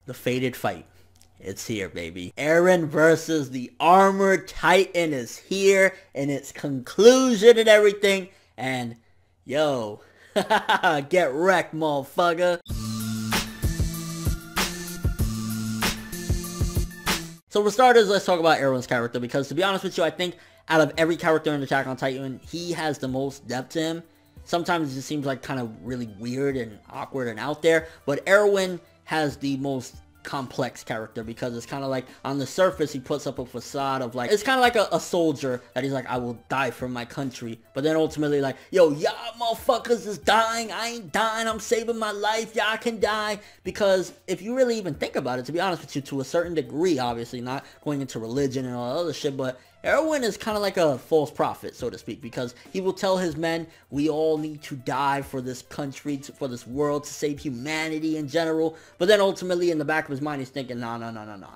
the fated fight. It's here, baby. Eren versus the Armored Titan is here in its conclusion and everything. And, yo, get wrecked, motherfucker. So for starters, let's talk about Eren's character, because to be honest with you, I think out of every character in Attack on Titan, he has the most depth to him. Sometimes it just seems like kind of really weird and awkward and out there, but Eren has the most complex character, because it's kind of like on the surface he puts up a facade of like, it's kind of like a soldier that he's like, I will die for my country, but then ultimately like, yo, y'all motherfuckers is dying, I ain't dying, I'm saving my life, y'all can die. Because if you really even think about it, to be honest with you, to a certain degree, obviously not going into religion and all that other shit, but Eren is kind of like a false prophet, so to speak, because he will tell his men, we all need to die for this country, for this world, to save humanity in general. But then ultimately in the back of his mind, he's thinking, no,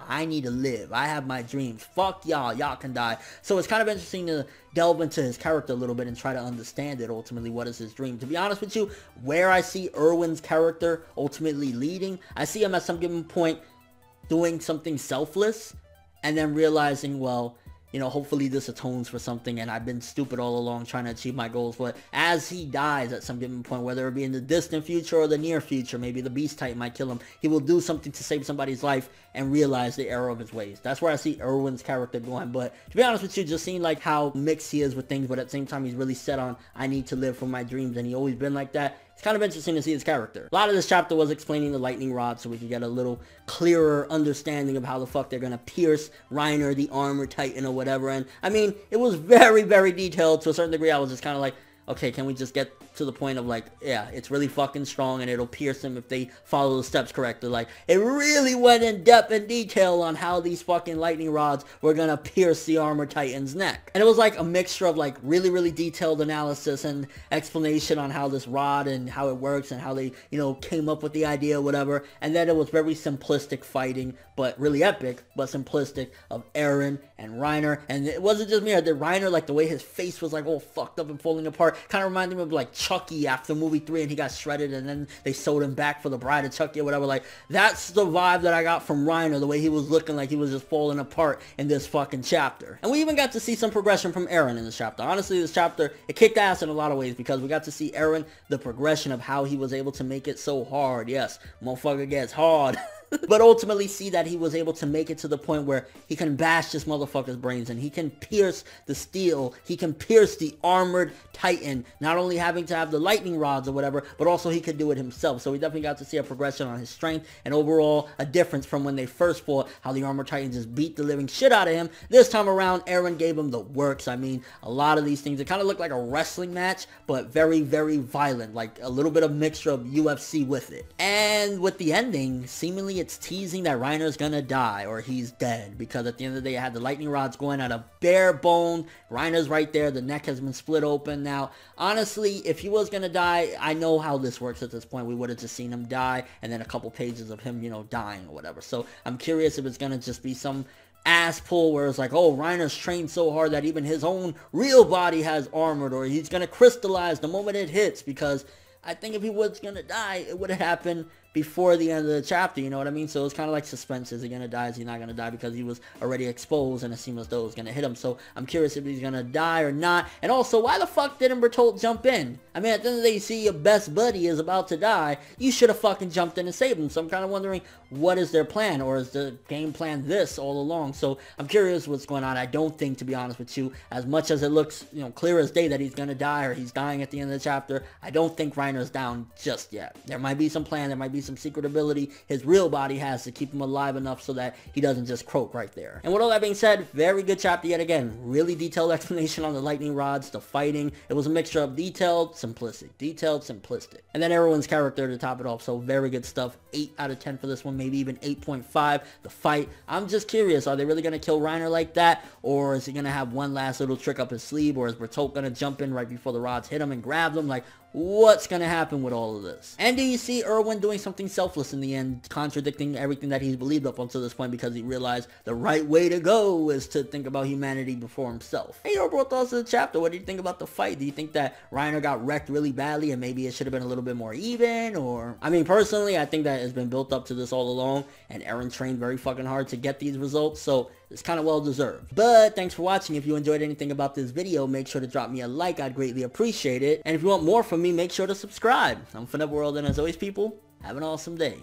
I need to live. I have my dreams. Fuck y'all. Y'all can die. So it's kind of interesting to delve into his character a little bit and try to understand it, ultimately, what is his dream. To be honest with you, where I see Erwin's character ultimately leading, I see him at some given point doing something selfless and then realizing, well, you know, hopefully this atones for something, and I've been stupid all along trying to achieve my goals. But as he dies at some given point, whether it be in the distant future or the near future, maybe the Beast Titan might kill him, he will do something to save somebody's life and realize the error of his ways. That's where I see Erwin's character going. But to be honest with you, just seeing like how mixed he is with things, but at the same time he's really set on, I need to live for my dreams, and he always been like that. It's kind of interesting to see his character. A lot of this chapter was explaining the lightning rod so we could get a little clearer understanding of how the fuck they're gonna pierce Reiner, the Armored Titan or whatever. And I mean, it was very, very detailed. To a certain degree, I was just kind of like, okay, can we just get to the point of like, yeah, it's really fucking strong and it'll pierce them if they follow the steps correctly. Like, it really went in depth and detail on how these fucking lightning rods were gonna pierce the Armored Titan's neck. And it was like a mixture of like really, really detailed analysis and explanation on how this rod and how it works and how they, you know, came up with the idea or whatever. And then it was very simplistic fighting, but really epic, but simplistic, of Eren and Reiner. And it wasn't just me, I did Reiner, like the way his face was like all fucked up and falling apart, kind of reminded me of like Chucky after movie 3, and he got shredded and then they sewed him back for the Bride of Chucky or whatever. Like, that's the vibe that I got from Reiner, the way he was looking like he was just falling apart in this fucking chapter. And we even got to see some progression from Eren in this chapter. Honestly, this chapter, it kicked ass in a lot of ways, because we got to see Eren, the progression of how he was able to make it so hard. Yes, motherfucker gets hard. But ultimately see that he was able to make it to the point where he can bash this motherfucker's brains, and he can pierce the steel, he can pierce the Armored Titan, not only having to have the lightning rods or whatever, but also he could do it himself. So we definitely got to see a progression on his strength, and overall a difference from when they first fought, how the Armored Titan just beat the living shit out of him. This time around, Eren gave him the works. I mean, a lot of these things, it kind of looked like a wrestling match, but very, very violent, like a little bit of mixture of UFC with it. And with the ending, seemingly it's teasing that Reiner's gonna die, or he's dead, because at the end of the day, I had the lightning rods going at a bare bone. Reiner's right there, the neck has been split open. Now, honestly, if he was gonna die, I know how this works at this point. We would have just seen him die, and then a couple pages of him, you know, dying or whatever. So I'm curious if it's gonna just be some ass pull where it's like, oh, Reiner's trained so hard that even his own real body has armored, or he's gonna crystallize the moment it hits, because I think if he was gonna die, it would have happened before the end of the chapter, you know what I mean? So it's kind of like suspense. Is he gonna die? Is he not gonna die? Because he was already exposed and it seemed as though it was gonna hit him. So I'm curious if he's gonna die or not. And also, why the fuck didn't Bertolt jump in? I mean, at the end of the day, you see your best buddy is about to die, you should have fucking jumped in and saved him. So I'm kind of wondering, what is their plan? Or is the game plan this all along? So I'm curious what's going on. I don't think, to be honest with you, as much as it looks, you know, clear as day that he's gonna die or he's dying at the end of the chapter, I don't think Reiner's down just yet. There might be some plan, there might be some secret ability his real body has to keep him alive enough so that he doesn't just croak right there. And with all that being said, very good chapter yet again. Really detailed explanation on the lightning rods, the fighting. It was a mixture of detailed, simplistic. And then everyone's character to top it off. So very good stuff. 8 out of 10 for this one, maybe even 8.5. The fight, I'm just curious, are they really going to kill Reiner like that? Or is he going to have one last little trick up his sleeve? Or is Bertolt going to jump in right before the rods hit him and grab them? Like, what's gonna happen with all of this? And do you see Erwin doing something selfless in the end, contradicting everything that he's believed up until this point because he realized the right way to go is to think about humanity before himself? Hey, your overall thoughts of the chapter. What do you think about the fight? Do you think that Reiner got wrecked really badly and maybe it should have been a little bit more even? Or, I mean, personally, I think that it's been built up to this all along, and Eren trained very fucking hard to get these results, so it's kind of well deserved. But thanks for watching. If you enjoyed anything about this video, make sure to drop me a like. I'd greatly appreciate it. And if you want more from me, make sure to subscribe. I'm ForneverWorld, and as always, people, have an awesome day.